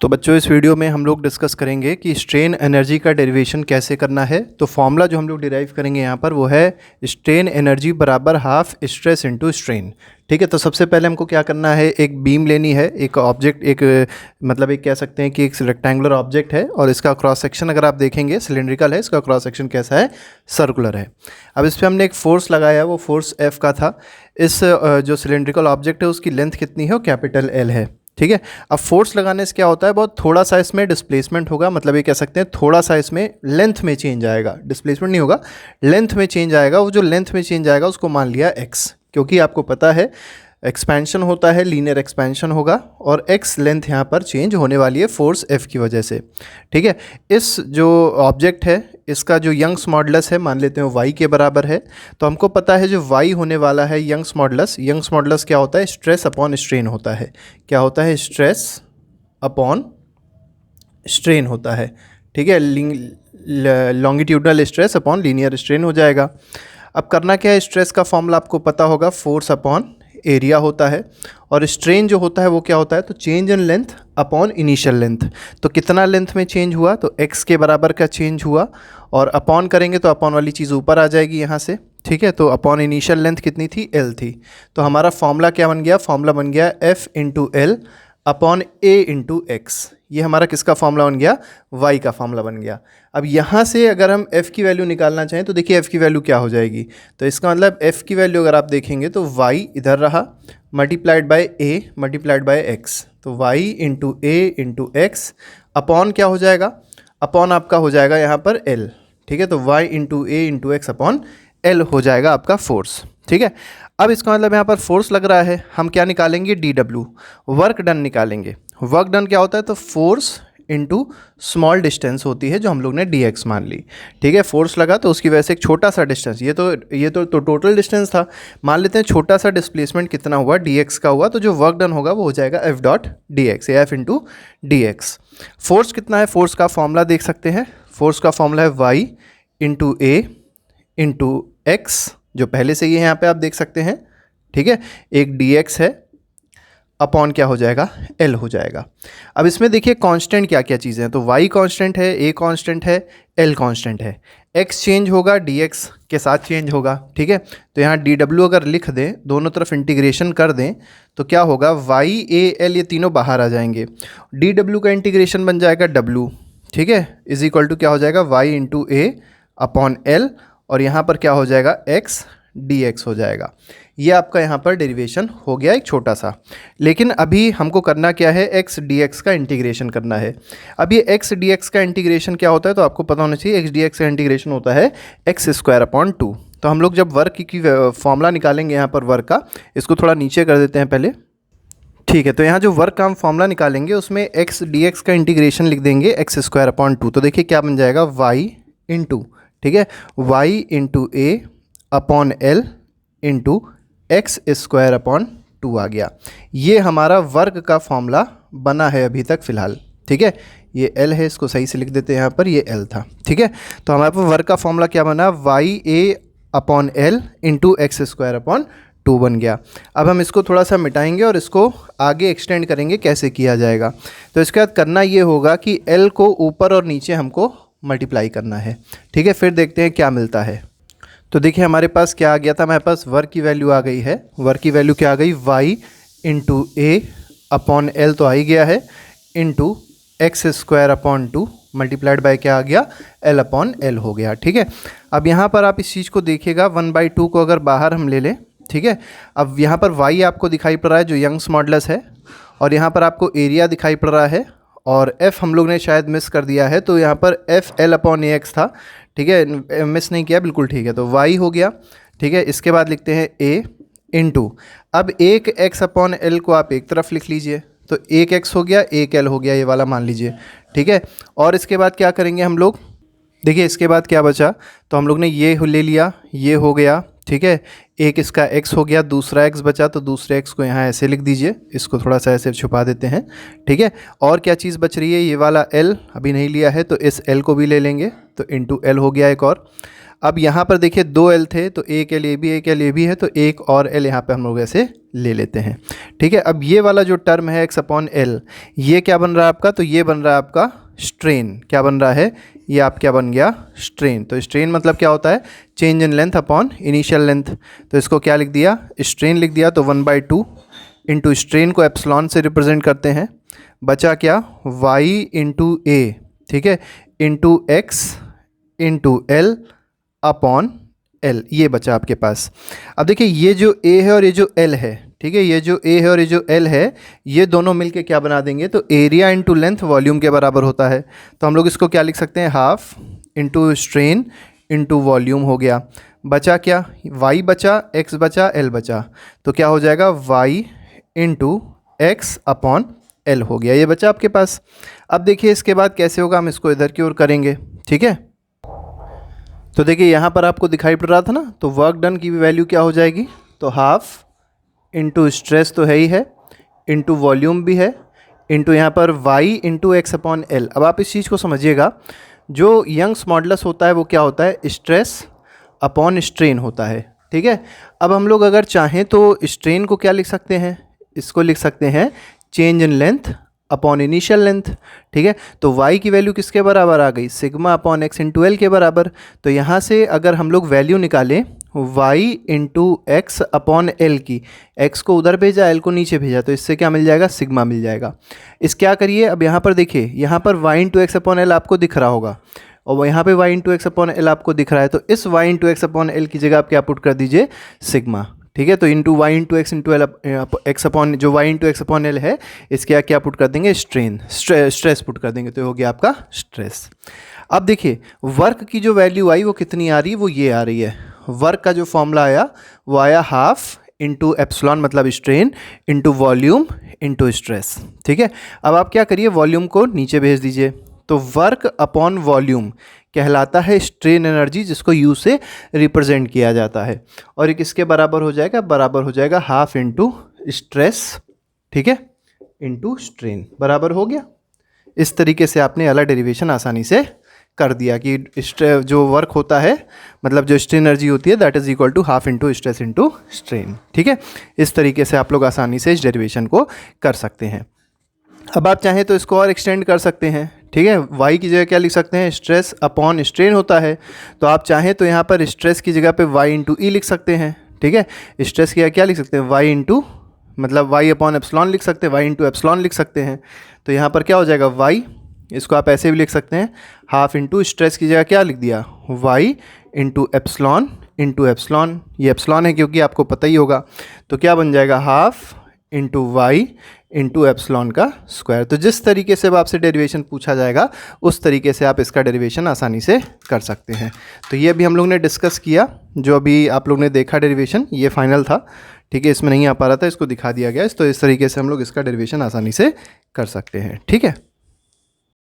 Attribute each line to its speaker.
Speaker 1: तो बच्चों इस वीडियो में हम लोग डिस्कस करेंगे कि स्ट्रेन एनर्जी का डेरिवेशन कैसे करना है। तो फॉर्मूला जो हम लोग डिराइव करेंगे यहाँ पर वो है स्ट्रेन एनर्जी बराबर हाफ स्ट्रेस इनटू स्ट्रेन। ठीक है, तो सबसे पहले हमको क्या करना है, एक बीम लेनी है, एक ऑब्जेक्ट, एक कह सकते हैं कि एक रेक्टेंगुलर ऑब्जेक्ट है और इसका क्रॉस सेक्शन अगर आप देखेंगे सिलेंड्रिकल है, इसका क्रॉस सेक्शन कैसा है, सर्कुलर है। अब इस पर हमने एक फोर्स लगाया, वो फोर्स F का था। इस जो सिलेंड्रिकल ऑब्जेक्ट है उसकी लेंथ कितनी है, वो कैपिटल L है। ठीक है, अब फोर्स लगाने से क्या होता है, बहुत थोड़ा सा इसमें डिस्प्लेसमेंट होगा, मतलब ये कह सकते हैं थोड़ा सा इसमें लेंथ में चेंज आएगा, डिस्प्लेसमेंट नहीं होगा, लेंथ में चेंज आएगा। वो जो लेंथ में चेंज आएगा उसको मान लिया x, क्योंकि आपको पता है एक्सपेंशन होता है, लीनियर एक्सपेंशन होगा और x लेंथ यहाँ पर चेंज होने वाली है फोर्स F की वजह से। ठीक है, इस जो ऑब्जेक्ट है इसका जो यंग्स मॉडुलस है मान लेते हैं y के बराबर है। तो हमको पता है जो y होने वाला है यंग्स मॉडुलस क्या होता है, स्ट्रेस अपॉन स्ट्रेन होता है। क्या होता है, स्ट्रेस अपॉन स्ट्रेन होता है। ठीक है, longitudinal stress upon linear strain हो जाएगा। अब करना क्या है, स्ट्रेस का फॉर्मूला आपको पता होगा, फोर्स अपॉन एरिया होता है, और स्ट्रेन जो होता है वो क्या होता है, तो change in length upon initial length. तो कितना लेंथ में चेंज हुआ, तो x के बराबर का चेंज हुआ, और अपॉन करेंगे तो अपॉन वाली चीज़ ऊपर आ जाएगी यहाँ से। ठीक है, तो अपॉन इनिशियल लेंथ कितनी थी, L थी। तो हमारा फॉर्मूला क्या बन गया, फॉर्मूला बन गया F into L upon A into x. ये हमारा किसका फॉर्मूला बन गया, y का फॉर्मूला बन गया। अब यहाँ से अगर हम f की वैल्यू निकालना चाहें तो देखिए f की वैल्यू क्या हो जाएगी। तो इसका मतलब f की वैल्यू अगर आप देखेंगे तो y इधर रहा, multiplied by a multiplied by x। तो y into a into X upon क्या हो जाएगा, अपॉन आपका हो जाएगा यहाँ पर l। ठीक है, तो y into a into X upon l हो जाएगा आपका फोर्स। ठीक है, अब इसका मतलब यहाँ पर फोर्स लग रहा है, हम क्या निकालेंगे, dw, वर्क डन निकालेंगे। वर्क डन क्या होता है, तो फोर्स इनटू स्मॉल डिस्टेंस होती है जो हम लोग ने dx मान ली। ठीक है, फोर्स लगा तो उसकी वजह से एक छोटा सा डिस्टेंस, ये तो टोटल डिस्टेंस था, मान लेते हैं छोटा सा डिस्प्लेसमेंट कितना हुआ, dx का हुआ, तो जो वर्क डन होगा वो हो जाएगा f डॉट dx, या f इंटू dx। फोर्स कितना है, फोर्स का फॉर्मूला देख सकते हैं, फोर्स का फॉर्मूला है y into a into x, जो पहले से ही यहाँ पे आप देख सकते हैं। ठीक है, एक dx है अपॉन क्या हो जाएगा, L हो जाएगा। अब इसमें देखिए कांस्टेंट क्या क्या चीज़ें हैं, तो y कांस्टेंट है, a कांस्टेंट है, L कांस्टेंट है, x चेंज होगा, dx के साथ चेंज होगा। ठीक है, तो यहाँ dw अगर लिख दें, दोनों तरफ इंटीग्रेशन कर दें तो क्या होगा, y a l ये तीनों बाहर आ जाएंगे, dw का इंटीग्रेशन बन जाएगा w। ठीक है, इज इक्वल टू क्या हो जाएगा, y into a upon l, और यहाँ पर क्या हो जाएगा, x dx हो जाएगा। ये आपका यहाँ पर डेरिवेशन हो गया एक छोटा सा। लेकिन अभी हमको करना क्या है, x dx का इंटीग्रेशन करना है। अब ये x dx का इंटीग्रेशन क्या होता है, तो आपको पता होना चाहिए, x dx का इंटीग्रेशन होता है एक्स स्क्वायर अपॉन 2। तो हम लोग जब वर्क की फॉर्मूला निकालेंगे यहाँ पर वर्क का, इसको थोड़ा नीचे कर देते हैं पहले। ठीक है, तो यहाँ जो वर्क का हम फॉर्मूला निकालेंगे उसमें x dx का इंटीग्रेशन लिख देंगे एक्स स्क्वायर अपॉन 2। तो देखिए क्या बन जाएगा, y इंटू, ठीक है, y into a upon L into x square upon 2 आ गया। ये हमारा वर्क का फॉर्मूला बना है अभी तक फ़िलहाल। ठीक है, ये L है, इसको सही से लिख देते हैं यहाँ पर, ये L था। ठीक है, तो हमारे पास वर्क का फॉर्मूला क्या बना, y a upon L into x square upon 2 बन गया। अब हम इसको थोड़ा सा मिटाएंगे और इसको आगे एक्सटेंड करेंगे, कैसे किया जाएगा। तो इसके बाद करना ये होगा कि L को ऊपर और नीचे हमको मल्टीप्लाई करना है। ठीक है, फिर देखते हैं क्या मिलता है। तो देखिए हमारे पास क्या आ गया था, हमारे पास वर्क की वैल्यू आ गई है, वर्क की वैल्यू क्या आ गई, y into a upon L तो आ ही गया है, into x square upon 2 multiplied by क्या आ गया, l अपॉन एल हो गया। ठीक है, अब यहाँ पर आप इस चीज़ को देखिएगा, 1/2 को अगर बाहर हम ले लें, ठीक है, अब यहाँ पर y आपको दिखाई पड़ रहा है जो यंग्स मॉडुलस है, और यहाँ पर आपको एरिया दिखाई पड़ रहा है, और f हम लोग ने शायद मिस कर दिया है, तो यहाँ पर f l upon a x था। ठीक है, मिस नहीं किया, बिल्कुल ठीक है, तो y हो गया। ठीक है, इसके बाद लिखते हैं a इंटू, अब एक x अपॉन l को आप एक तरफ लिख लीजिए, तो एक x हो गया, एक l हो गया, ये वाला मान लीजिए। ठीक है, और इसके बाद क्या करेंगे हम लोग, देखिए इसके बाद क्या बचा, तो हम लोग ने ये ले लिया, ये हो गया। ठीक है, एक इसका x हो गया, दूसरा x बचा, तो दूसरे x को यहाँ ऐसे लिख दीजिए, इसको थोड़ा सा ऐसे छुपा देते हैं। ठीक है, और क्या चीज़ बच रही है, ये वाला l अभी नहीं लिया है, तो इस l को भी ले लेंगे, तो इंटू l हो गया एक और। अब यहाँ पर देखिए 2 L थे, तो एक L ये भी, एक L ये भी है, तो एक और L यहाँ पे हम लोग ऐसे ले लेते हैं। ठीक है, अब ये वाला जो टर्म है x/L, ये क्या बन रहा है आपका, तो ये बन रहा है आपका स्ट्रेन। क्या बन रहा है, ये आप क्या बन गया, स्ट्रेन। तो स्ट्रेन मतलब क्या होता है, change in length upon initial length. तो इसको क्या लिख दिया, स्ट्रेन लिख दिया। तो 1/2 इंटू स्ट्रेन को एप्सिलॉन से रिप्रेजेंट करते हैं, बचा क्या, y इंटू ए, ठीक है, into x into L upon L, ये बचा आपके पास। अब देखिए ये जो a है और ये जो l है, ठीक है, ये जो a है और ये जो l है, ये दोनों मिलके क्या बना देंगे, तो एरिया इंटू लेंथ वॉल्यूम के बराबर होता है। तो हम लोग इसको क्या लिख सकते हैं, half into strain into volume हो गया। बचा क्या, y बचा, x बचा, l बचा, तो क्या हो जाएगा, y into X upon L हो गया, ये बचा आपके पास। अब देखिए इसके बाद कैसे होगा, हम इसको इधर की ओर करेंगे। ठीक है, तो देखिए यहाँ पर आपको दिखाई पड़ रहा था ना, तो वर्क डन की वैल्यू क्या हो जाएगी, तो हाफ इंटू स्ट्रेस तो है ही है, इंटू वॉल्यूम भी है, इंटू यहाँ पर y into X upon L. अब आप इस चीज़ को समझिएगा, जो यंग्स मॉडुलस होता है वो क्या होता है, स्ट्रेस अपॉन स्ट्रेन होता है। ठीक है, अब हम लोग अगर चाहें तो स्ट्रेन को क्या लिख सकते हैं, इसको लिख सकते हैं change in length upon initial length. ठीक है, तो y की वैल्यू किसके बराबर आ गई, sigma upon x into L के बराबर। तो यहाँ से अगर हम लोग वैल्यू निकालें y into X upon L की, x को उधर भेजा, l को नीचे भेजा, तो इससे क्या मिल जाएगा, सिग्मा मिल जाएगा। इस क्या करिए, अब यहाँ पर देखिए, यहाँ पर y into X upon L आपको दिख रहा होगा और यहाँ पे y into X upon L आपको दिख रहा है, तो इस y into X upon L की जगह आप क्या पुट कर दीजिए, सिग्मा। ठीक है, तो into Y into X into L, X upon जो Y into X upon L है, इसके क्या पुट कर देंगे, स्ट्रेस पुट कर देंगे, तो हो गया आपका स्ट्रेस। अब देखिए वर्क की जो वैल्यू आई वो कितनी आ रही है, वो ये आ रही है। वर्क का जो फॉर्मूला आया वो आया हाफ इंटू एप्सिलॉन मतलब strain into volume into stress. ठीक है, अब आप क्या करिए, वॉल्यूम को नीचे भेज दीजिए, तो वर्क अपॉन वॉल्यूम कहलाता है स्ट्रेन एनर्जी, जिसको यू से रिप्रेजेंट किया जाता है, और ये किसके बराबर हो जाएगा, बराबर हो जाएगा हाफ इंटू स्ट्रेस, ठीक है, इंटू स्ट्रेन, बराबर हो गया। इस तरीके से आपने अगला डेरिवेशन आसानी से कर दिया कि जो वर्क होता है मतलब जो स्ट्रेन एनर्जी होती है that is equal to half into stress into strain. ठीक है, इस तरीके से आप लोग आसानी से इस डेरिवेशन को कर सकते हैं। अब आप चाहें तो इसको और एक्सटेंड कर सकते हैं। ठीक है, y की जगह क्या लिख सकते हैं, स्ट्रेस अपॉन स्ट्रेन होता है, तो आप चाहें तो यहाँ पर स्ट्रेस की जगह पे y इंटू ई लिख सकते हैं। ठीक है, स्ट्रेस की जगह क्या लिख सकते हैं, y इंटू मतलब y अपॉन एप्सिलॉन लिख सकते हैं, y इंटू एप्सिलॉन लिख सकते हैं। तो यहाँ पर क्या हो जाएगा, y, इसको आप ऐसे भी लिख सकते हैं, हाफ इंटू स्ट्रेस की जगह क्या लिख दिया, y इंटू एप्सिलॉन, ये एप्सिलॉन है क्योंकि आपको पता ही होगा, तो क्या बन जाएगा, half into Y into epsilon का स्क्वायर। तो जिस तरीके से अब आपसे डेरिवेशन पूछा जाएगा उस तरीके से आप इसका डेरिवेशन आसानी से कर सकते हैं। तो ये अभी हम लोग ने डिस्कस किया, जो अभी आप लोग ने देखा डेरिवेशन ये फाइनल था। ठीक है, इसमें नहीं आ पा रहा था, इसको दिखा दिया गया, तो इस तरीके से हम लोग इसका डेरिवेशन आसानी से कर सकते हैं। ठीक है।